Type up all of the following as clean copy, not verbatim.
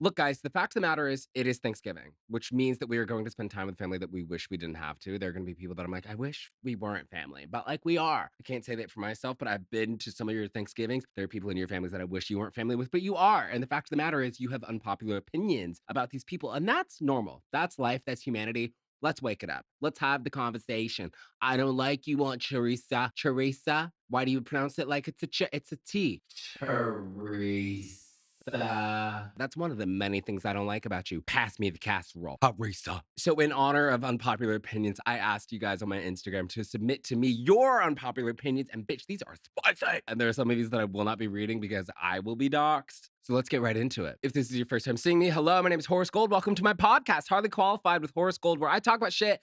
Look, guys, the fact of the matter is it is Thanksgiving, which means that we are going to spend time with family that we wish we didn't have to. There are going to be people that I'm like, I wish we weren't family, but like we are. I can't say that for myself, but I've been to some of your Thanksgivings. There are people in your families that I wish you weren't family with, but you are. And the fact of the matter is you have unpopular opinions about these people. And that's normal. That's life. That's humanity. Let's wake it up. Let's have the conversation. I don't like you on Teresa. Teresa? Why do you pronounce it like it's a T? Teresa. That's one of the many things I don't like about you. Pass me the casserole. Teresa. So in honor of unpopular opinions, I asked you guys on my Instagram to submit to me your unpopular opinions. And bitch, these are spicy. And there are some of these that I will not be reading because I will be doxxed. So let's get right into it. If this is your first time seeing me, hello, my name is Horace Gold. Welcome to my podcast, Hardly Qualified with Horace Gold, where I talk about shit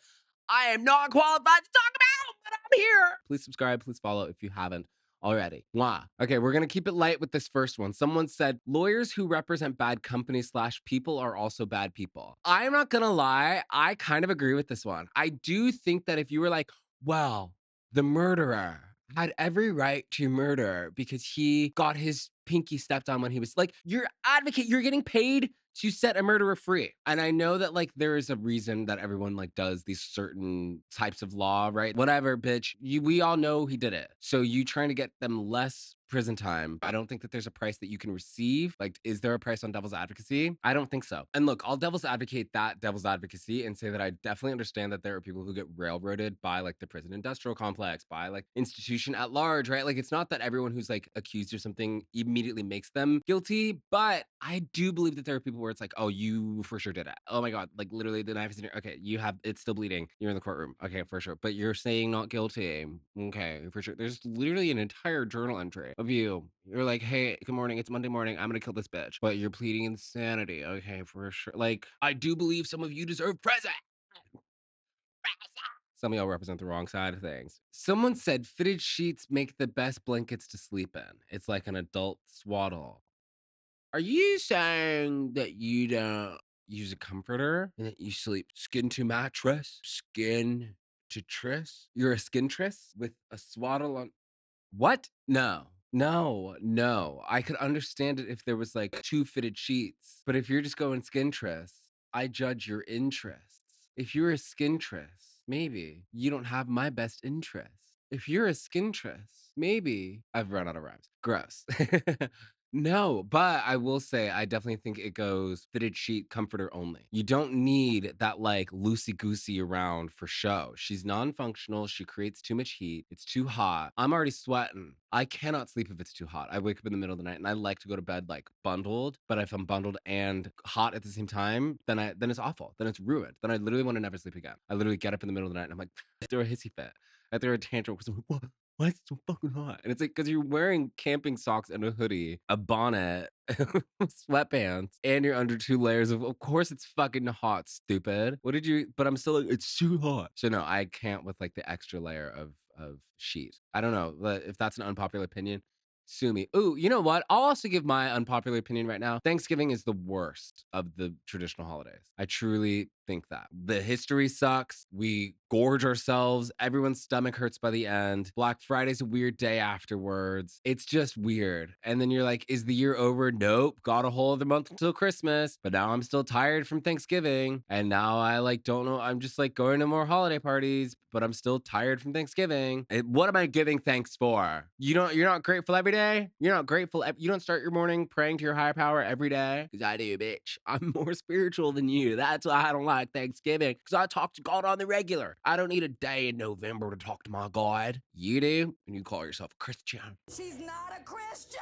I am not qualified to talk about, but I'm here. Please subscribe, please follow if you haven't already. Mwah. Okay, we're gonna keep it light with this first one. Someone said, lawyers who represent bad companies / people are also bad people. I'm not gonna lie, I kind of agree with this one. I do think that if you were like, well, the murderer had every right to murder because he got his pinky stepped on when he was like, you're advocate, you're getting paid to set a murderer free. And I know that like there is a reason that everyone like does these certain types of law, right? Whatever, bitch. We all know he did it. So you trying to get them less prison time. I don't think that there's a price that you can receive. Like, is there a price on devil's advocacy? I don't think so. And look, I'll devil's advocate that devil's advocacy and say that I definitely understand that there are people who get railroaded by like the prison industrial complex, by like institution at large, right? Like, it's not that everyone who's like accused of something immediately makes them guilty, but I do believe that there are people where it's like, oh, you for sure did it. Oh my God, like literally the knife is in your, okay, you have, it's still bleeding. You're in the courtroom. Okay, for sure. But you're saying not guilty. Okay, for sure. There's literally an entire journal entry of you. You're like, hey, good morning. It's Monday morning. I'm gonna kill this bitch. But you're pleading insanity. Okay, for sure. Like, I do believe some of you deserve prison. Some of y'all represent the wrong side of things. Someone said fitted sheets make the best blankets to sleep in. It's like an adult swaddle. Are you saying that you don't use a comforter and that you sleep skin to mattress, skin to tris? You're a skin tris with a swaddle on. What? No. No, no. I could understand it if there was like two fitted sheets. But if you're just going skin tris, I judge your interests. If you're a skin tris, maybe you don't have my best interest. If you're a skin tris, maybe I've run out of rhymes. Gross. No, but I will say I definitely think it goes fitted sheet comforter only. You don't need that like loosey goosey around for show. She's non-functional. She creates too much heat. It's too hot. I'm already sweating. I cannot sleep if it's too hot. I wake up in the middle of the night and I like to go to bed like bundled. But if I'm bundled and hot at the same time, then it's awful. Then it's ruined. Then I literally want to never sleep again. I literally get up in the middle of the night and I'm like, throw a hissy fit. I throw a tantrum because I'm like, what? Why is it so fucking hot? And it's like, because you're wearing camping socks and a hoodie, a bonnet, sweatpants, and you're under two layers of course it's fucking hot, stupid. What did you, but I'm still like, it's too hot. So no, I can't with like the extra layer of sheet. I don't know, but if that's an unpopular opinion, sue me. Ooh, you know what? I'll also give my unpopular opinion right now. Thanksgiving is the worst of the traditional holidays. I truly think that. The history sucks. We gorge ourselves. Everyone's stomach hurts by the end. Black Friday's a weird day afterwards. It's just weird. And then you're like, is the year over? Nope. Got a whole other month until Christmas. But now I'm still tired from Thanksgiving. And now I like don't know. I'm just like going to more holiday parties, but I'm still tired from Thanksgiving. What am I giving thanks for? You're not grateful every day? You're not grateful. You don't start your morning praying to your higher power every day? Because I do, bitch. I'm more spiritual than you. That's why I don't like Thanksgiving. Because I talk to God on the regular. I don't need a day in November to talk to my God. You do, and you call yourself a Christian. She's not a Christian!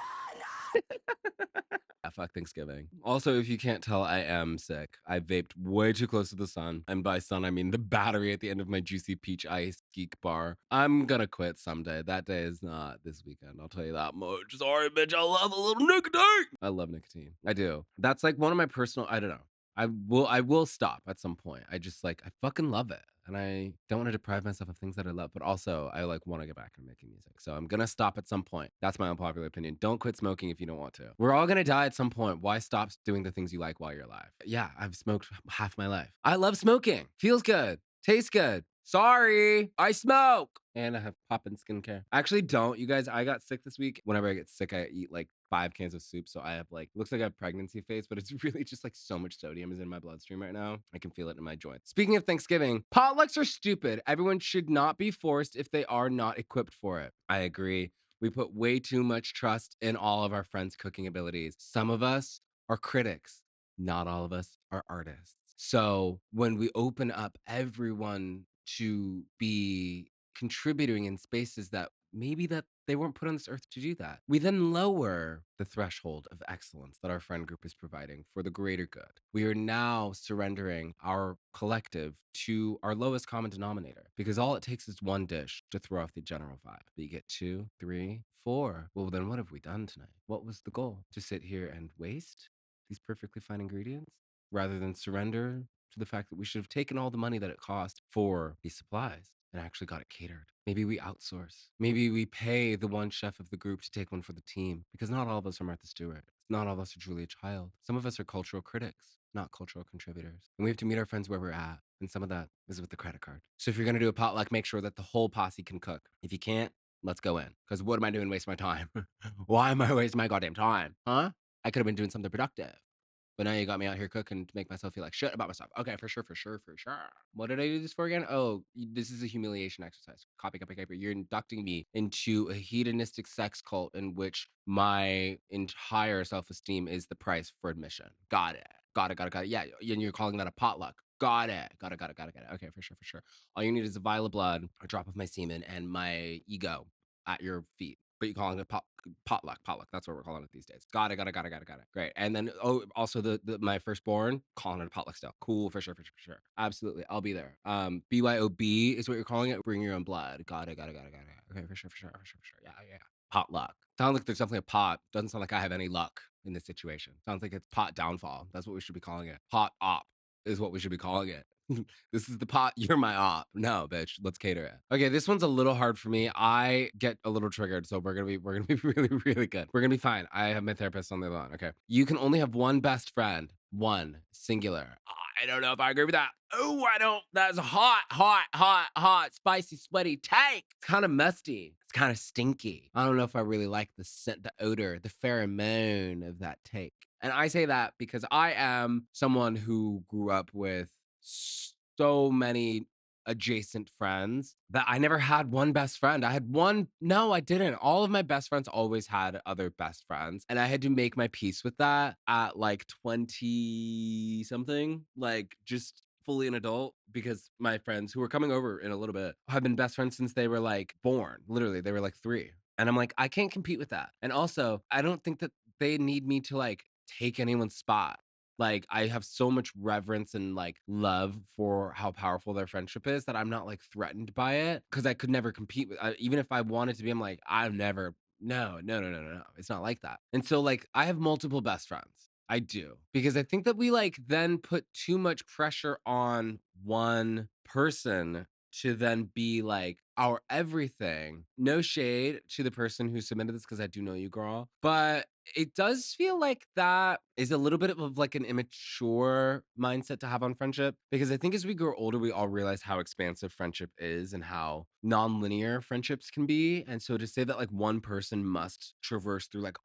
Fuck Thanksgiving. Also, if you can't tell, I am sick. I vaped way too close to the sun. And by sun, I mean the battery at the end of my Juicy Peach Ice Geek bar. I'm gonna quit someday. That day is not this weekend. I'll tell you that much. Sorry, bitch. I love a little nicotine. I love nicotine. I do. That's like one of my personal, I don't know. I will stop at some point. I just like, I fucking love it. And I don't want to deprive myself of things that I love, but also I like want to get back into making music. So I'm going to stop at some point. That's my unpopular opinion. Don't quit smoking if you don't want to. We're all going to die at some point. Why stop doing the things you like while you're alive? Yeah, I've smoked half my life. I love smoking. Feels good. Tastes good. Sorry, I smoke. And I have poppin' skincare. I actually don't, you guys. I got sick this week. Whenever I get sick, I eat like 5 cans of soup. So I have like, looks like I have pregnancy face, but it's really just like so much sodium is in my bloodstream right now. I can feel it in my joints. Speaking of Thanksgiving, potlucks are stupid. Everyone should not be forced if they are not equipped for it. I agree. We put way too much trust in all of our friends' cooking abilities. Some of us are critics. Not all of us are artists. So when we open up everyone to be contributing in spaces that maybe that they weren't put on this earth to do that, we then lower the threshold of excellence that our friend group is providing for the greater good. We are now surrendering our collective to our lowest common denominator because all it takes is one dish to throw off the general vibe. But you get 2, 3, 4. Well, then what have we done tonight? What was the goal? To sit here and waste these perfectly fine ingredients rather than surrender to the fact that we should have taken all the money that it cost for these supplies and actually got it catered. Maybe we outsource. Maybe we pay the one chef of the group to take one for the team because not all of us are Martha Stewart. Not all of us are Julia Child. Some of us are cultural critics, not cultural contributors. And we have to meet our friends where we're at. And some of that is with the credit card. So if you're going to do a potluck, make sure that the whole posse can cook. If you can't, let's go in. Because what am I doing wasting my time? Why am I wasting my goddamn time? Huh? I could have been doing something productive. But now you got me out here cooking to make myself feel like shit about myself. Okay, for sure, for sure, for sure. What did I do this for again? Oh, this is a humiliation exercise. Copy, copy, copy. You're inducting me into a hedonistic sex cult in which my entire self esteem is the price for admission. Got it. Got it, got it, got it. Yeah, and you're calling that a potluck. Got it. Got it, got it, got it, got it. Okay, for sure, for sure. All you need is a vial of blood, a drop of my semen, and my ego at your feet. But you're calling it potluck, potluck. That's what we're calling it these days. Got it, got it, got it, got it, got it. Great. And then also the my firstborn, calling it a potluck still. Cool, for sure, for sure, for sure. Absolutely, I'll be there. BYOB is what you're calling it. Bring your own blood. Got it, got it, got it, got it. Okay, for sure, for sure, for sure, for sure. Yeah, yeah. Potluck. Sounds like there's definitely a pot. Doesn't sound like I have any luck in this situation. Sounds like it's pot downfall. That's what we should be calling it. Pot op is what we should be calling it. This is the pot. You're my op. No, bitch. Let's cater it. Okay, this one's a little hard for me. I get a little triggered, so we're gonna be really, really good. We're gonna be fine. I have my therapist on the other line. Okay. You can only have one best friend. One singular. I don't know if I agree with that. Oh, I don't. That's hot, hot, hot, hot, spicy, sweaty take. It's kind of musty. It's kind of stinky. I don't know if I really like the scent, the odor, the pheromone of that take. And I say that because I am someone who grew up with so many adjacent friends that I never had one best friend. I had one. No, I didn't. All of my best friends always had other best friends. And I had to make my peace with that at like 20 something, like just fully an adult because my friends who were coming over in a little bit have been best friends since they were like born. Literally, they were like 3. And I'm like, I can't compete with that. And also, I don't think that they need me to like take anyone's spot. Like, I have so much reverence and like love for how powerful their friendship is that I'm not like threatened by it because I could never compete with even if I wanted to be. I'm like, I've never. No, no, no, no, no, no. It's not like that. And so, like, I have multiple best friends. I do because I think that we like then put too much pressure on one person to then be like our everything. No shade to the person who submitted this because I do know you, girl. But it does feel like that is a little bit of like an immature mindset to have on friendship because I think as we grow older, we all realize how expansive friendship is and how non-linear friendships can be. And so to say that like one person must traverse through like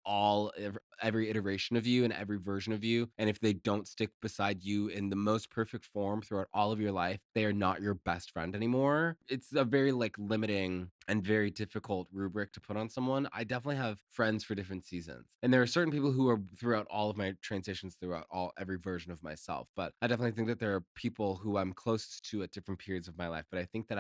every iteration of you and every version of you, and if they don't stick beside you in the most perfect form throughout all of your life, they are not your best friend anymore. It's a very like limiting and very difficult rubric to put on someone. I definitely have friends for different seasons. And there are certain people who are throughout all of my transitions throughout every version of myself. But I definitely think that there are people who I'm closest to at different periods of my life. But I think that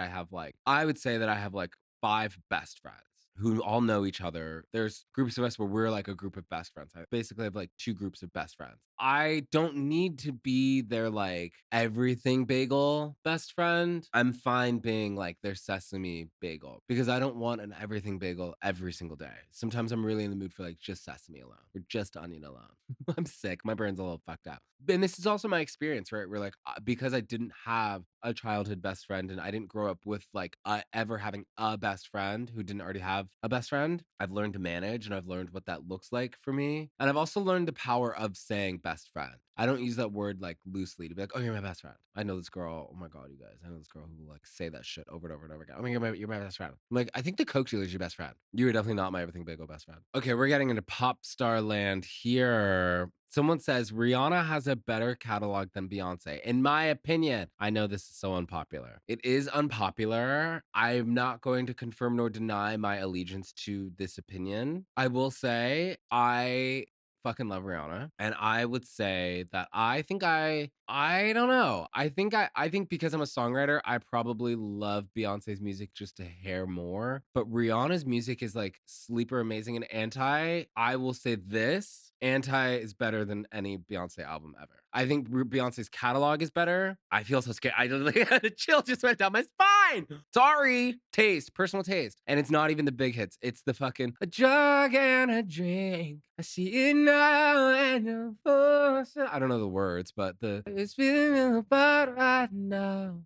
I would say that I have like 5 best friends who all know each other. There's groups of us where we're like a group of best friends. I basically have like 2 groups of best friends. I don't need to be their like everything bagel best friend. I'm fine being like their sesame bagel because I don't want an everything bagel every single day. Sometimes I'm really in the mood for like just sesame alone or just onion alone. I'm sick. My brain's a little fucked up. And this is also my experience, right? Where like because I didn't have a childhood best friend and I didn't grow up with like ever having a best friend who didn't already have a best friend, I've learned to manage and I've learned what that looks like for me. And I've also learned the power of saying best best friend. I don't use that word like loosely to be like, oh, you're my best friend. I know this girl. Oh my God, you guys. I know this girl who will like say that shit over and over and over again. Oh my, you're my best friend. I'm like, I think the Coke dealer is your best friend. You are definitely not my everything bagel best friend. Okay, we're getting into pop star land here. Someone says Rihanna has a better catalog than Beyonce. In my opinion, I know this is so unpopular. It is unpopular. I'm not going to confirm nor deny my allegiance to this opinion. I will say I fucking love Rihanna. And I would say that I don't know. I think because I'm a songwriter, I probably love Beyonce's music just a hair more. But Rihanna's music is like sleeper amazing, and I will say this. Anti is better than any Beyonce album ever. I think Beyonce's catalog is better. I feel so scared. I just like the chill just went down my spine. Sorry. Taste, personal taste. And it's not even the big hits. It's the fucking a jug and a drink. I see it now and I don't know the words, but it's feeling apart right now.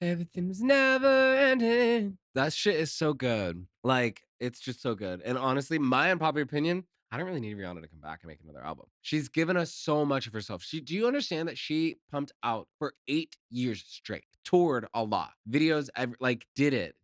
Everything was never ending. That shit is so good. Like, it's just so good. And honestly, my unpopular opinion, I don't really need Rihanna to come back and make another album. She's given us so much of herself. Do you understand that she pumped out for 8 years straight, toured a lot, videos, like did it.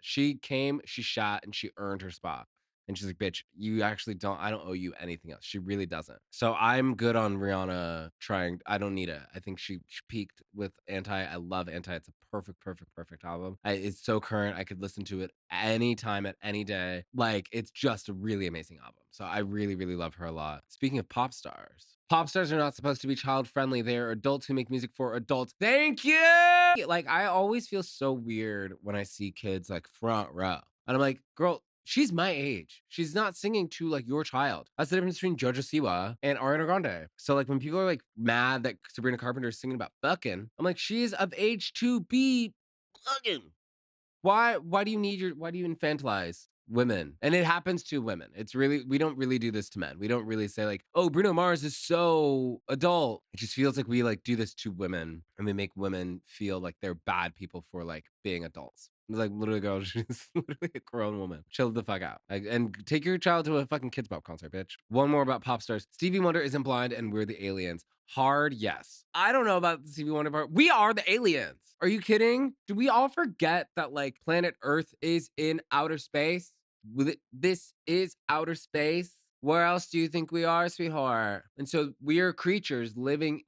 She came, she shot, and she earned her spot. And she's like, bitch, you actually I don't owe you anything else. She really doesn't. So I'm good on Rihanna trying. I don't need it. I think she peaked with Anti. I love Anti. It's a perfect album. It's so current. I could listen to it anytime at any day. Like, it's just a really amazing album. So I really love her a lot. Speaking of pop stars are not supposed to be child friendly. They're adults who make music for adults. Thank you. Like, I always feel so weird when I see kids like front row. And I'm like, girl, she's my age. She's not singing to like your child. That's the difference between Jojo Siwa and Ariana Grande. So like when people are like mad that Sabrina Carpenter is singing about fucking, I'm like, she is of age to be fucking. Why do you infantilize women? And it happens to women. It's really, we don't really do this to men. We don't really say like, oh, Bruno Mars is so adult. It just feels like we like do this to women, and we make women feel like they're bad people for like being adults. It's like, literally, girl, she's literally a grown woman. Chill the fuck out. Like, and take your child to a fucking Kids Bop concert, bitch. One more about pop stars. Stevie Wonder isn't blind, and we're the aliens. Hard yes. I don't know about the Stevie Wonder part. We are the aliens. Are you kidding? Do we all forget that like planet Earth is in outer space? This is outer space. Where else do you think we are, sweetheart? And so we are creatures living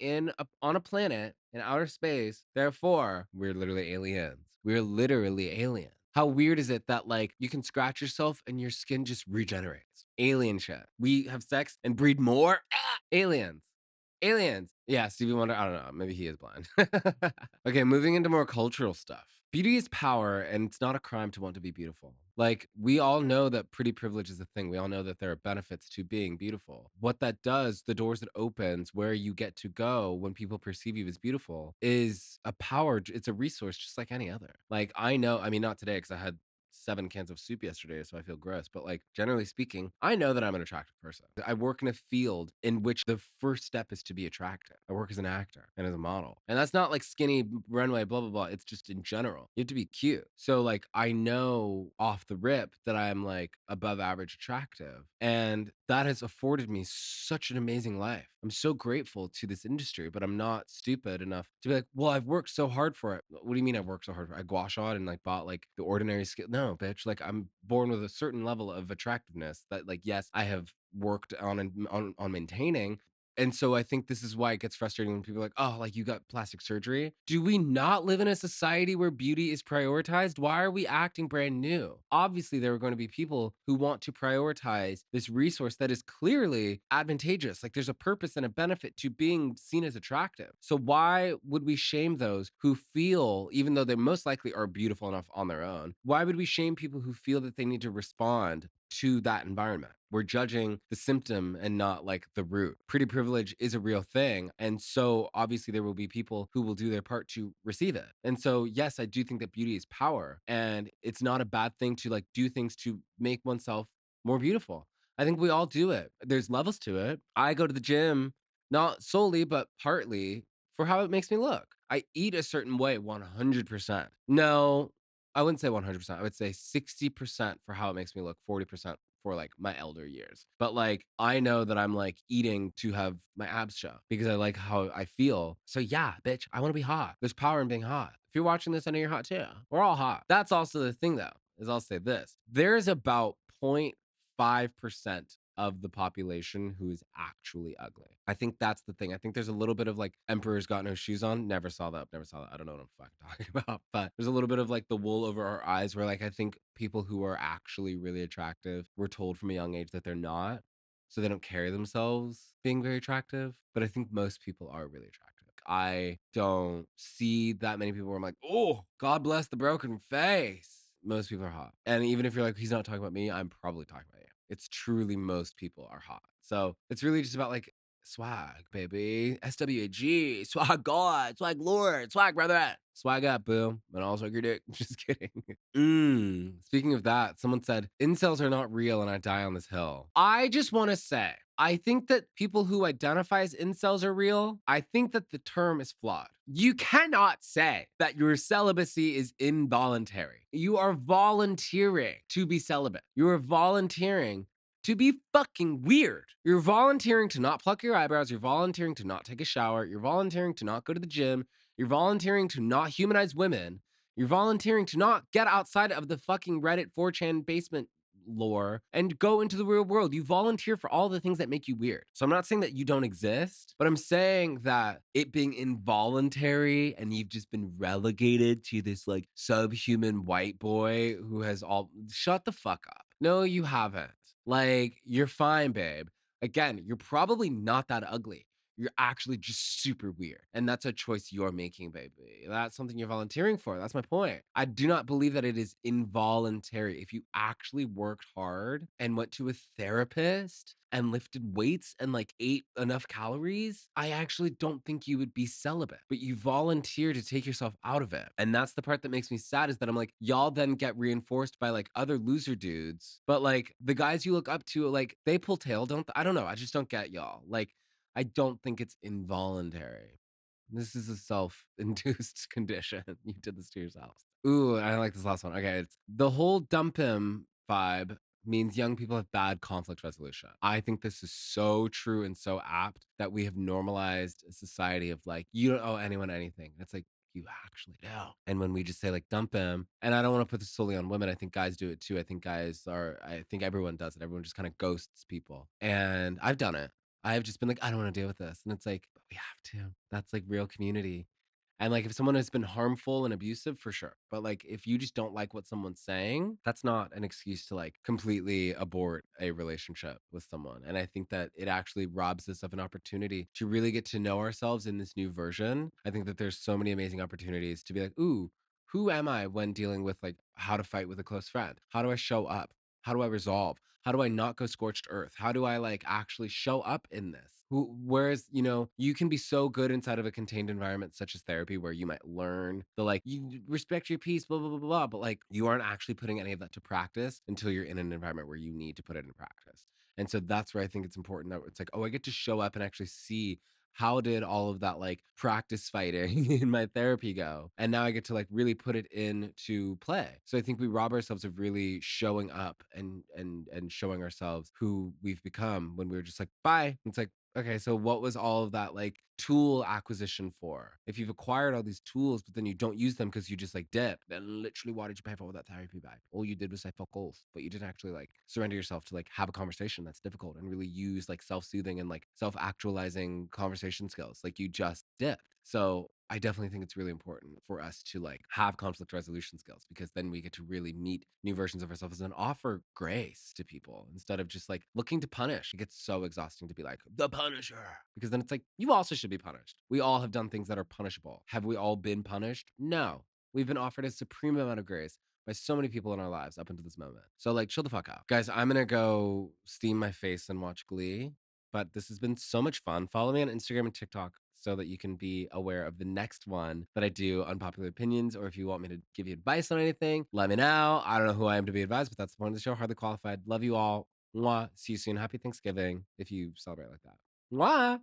on a planet in outer space. Therefore, we're literally aliens. We're literally aliens. How weird is it that like you can scratch yourself and your skin just regenerates? Alien shit. We have sex and breed more. Aliens. Aliens. Yeah, Stevie Wonder. I don't know. Maybe he is blind. Okay, moving into more cultural stuff. Beauty is power, and it's not a crime to want to be beautiful. Like, we all know that pretty privilege is a thing. We all know that there are benefits to being beautiful. What that does, the doors it opens, where you get to go when people perceive you as beautiful, is a power. It's a resource just like any other. Like, I know, I mean, not today because I had 7 cans of soup yesterday, so I feel gross. But like generally speaking, I know that I'm an attractive person. I work in a field in which the first step is to be attractive. I work as an actor and as a model. And that's not like skinny runway, blah, blah, blah. It's just in general. You have to be cute. So like I know off the rip that I'm like above average attractive. And that has afforded me such an amazing life. I'm so grateful to this industry, but I'm not stupid enough to be like, well, I've worked so hard for it. What do you mean I've worked so hard for it? I gua shawed and like bought like the ordinary skill. No, bitch. Like I'm born with a certain level of attractiveness that like, yes, I have worked on maintaining. And so I think this is why it gets frustrating when people are like, oh, like you got plastic surgery. Do we not live in a society where beauty is prioritized? Why are we acting brand new? Obviously, there are going to be people who want to prioritize this resource that is clearly advantageous. Like there's a purpose and a benefit to being seen as attractive. So why would we shame those who feel, even though they most likely are beautiful enough on their own, why would we shame people who feel that they need to respond to that environment? We're judging the symptom and not like the root. Pretty privilege is a real thing. And so obviously there will be people who will do their part to receive it. And so, yes, I do think that beauty is power, and it's not a bad thing to like do things to make oneself more beautiful. I think we all do it. There's levels to it. I go to the gym, not solely, but partly for how it makes me look. I eat a certain way 100%. No, I wouldn't say 100%. I would say 60% for how it makes me look, 40% for like my elder years. But like I know that I'm like eating to have my abs show because I like how I feel. So yeah, bitch, I want to be hot. There's power in being hot. If you're watching this, I know you're hot too. We're all hot. That's also the thing though, is I'll say this. There's about 0.5% of the population who is actually ugly. I think that's the thing. I think there's a little bit of like Emperor's Got No Shoes On. Never saw that. Never saw that. I don't know what I'm fucking talking about. But there's a little bit of like the wool over our eyes where like I think people who are actually really attractive were told from a young age that they're not. So they don't carry themselves being very attractive. But I think most people are really attractive. I don't see that many people where I'm like, oh, God bless the broken face. Most people are hot. And even if you're like, he's not talking about me, I'm probably talking about you. It's truly most people are hot. So it's really just about like swag, baby. SWAG, swag God, swag Lord, swag brother. Swag up, boo. And also your dick. Just kidding. Speaking of that, someone said, incels are not real and I die on this hill. I just want to say, I think that people who identify as incels are real. I think that the term is flawed. You cannot say that your celibacy is involuntary. You are volunteering to be celibate. You are volunteering to be fucking weird. You're volunteering to not pluck your eyebrows. You're volunteering to not take a shower. You're volunteering to not go to the gym. You're volunteering to not humanize women. You're volunteering to not get outside of the fucking Reddit 4chan basement lore and go into the real world. You volunteer for all the things that make you weird. So I'm not saying that you don't exist, but I'm saying that it being involuntary and you've just been relegated to this like subhuman white boy who has all shut the fuck up. No, you haven't. Like, you're fine, babe. Again, you're probably not that ugly. You're actually just super weird. And that's a choice you're making, baby. That's something you're volunteering for. That's my point. I do not believe that it is involuntary. If you actually worked hard and went to a therapist and lifted weights and like ate enough calories, I actually don't think you would be celibate. But you volunteer to take yourself out of it. And that's the part that makes me sad is that I'm like, y'all then get reinforced by like other loser dudes. But like the guys you look up to, like they pull tail, I don't know. I just don't get y'all. Like, I don't think it's involuntary. This is a self-induced condition. You did this to yourself. Ooh, I like this last one. Okay, it's the whole dump him vibe means young people have bad conflict resolution. I think this is so true and so apt that we have normalized a society of like, you don't owe anyone anything. It's like, you actually do. And when we just say like dump him, and I don't want to put this solely on women, I think guys do it too. I think everyone does it. Everyone just kind of ghosts people. And I've done it. I've just been like, I don't want to deal with this. And it's like, but we have to. That's like real community. And like if someone has been harmful and abusive, for sure. But like if you just don't like what someone's saying, that's not an excuse to like completely abort a relationship with someone. And I think that it actually robs us of an opportunity to really get to know ourselves in this new version. I think that there's so many amazing opportunities to be like, ooh, who am I when dealing with like how to fight with a close friend? How do I show up? How do I resolve? How do I not go scorched earth? How do I like actually show up in this? Whereas, you know, you can be so good inside of a contained environment such as therapy where you might learn the like, you respect your peace, blah, blah, blah, blah. But like, you aren't actually putting any of that to practice until you're in an environment where you need to put it in practice. And so that's where I think it's important that it's like, oh, I get to show up and actually see how did all of that like practice fighting in my therapy go, and now I get to like really put it into play. So I think we rob ourselves of really showing up and showing ourselves who we've become when we were just like bye. It's like, okay, so what was all of that like tool acquisition for? If you've acquired all these tools but then you don't use them because you just like dip, then literally why did you pay for all that therapy bag? All you did was say fuck off, but you didn't actually like surrender yourself to like have a conversation that's difficult and really use like self-soothing and like self-actualizing conversation skills. Like you just dipped. So I definitely think it's really important for us to like have conflict resolution skills because then we get to really meet new versions of ourselves and offer grace to people instead of just like looking to punish. It gets so exhausting to be like the punisher because then it's like you also should be punished. We all have done things that are punishable. Have we all been punished? No. We've been offered a supreme amount of grace by so many people in our lives up until this moment. So like chill the fuck out. Guys, I'm gonna go steam my face and watch Glee. But this has been so much fun. Follow me on Instagram and TikTok so that you can be aware of the next one that I do, Unpopular Opinions, or if you want me to give you advice on anything, let me know. I don't know who I am to be advised, but that's the point of the show. Hardly qualified. Love you all. Mwah. See you soon. Happy Thanksgiving if you celebrate like that. Mwah.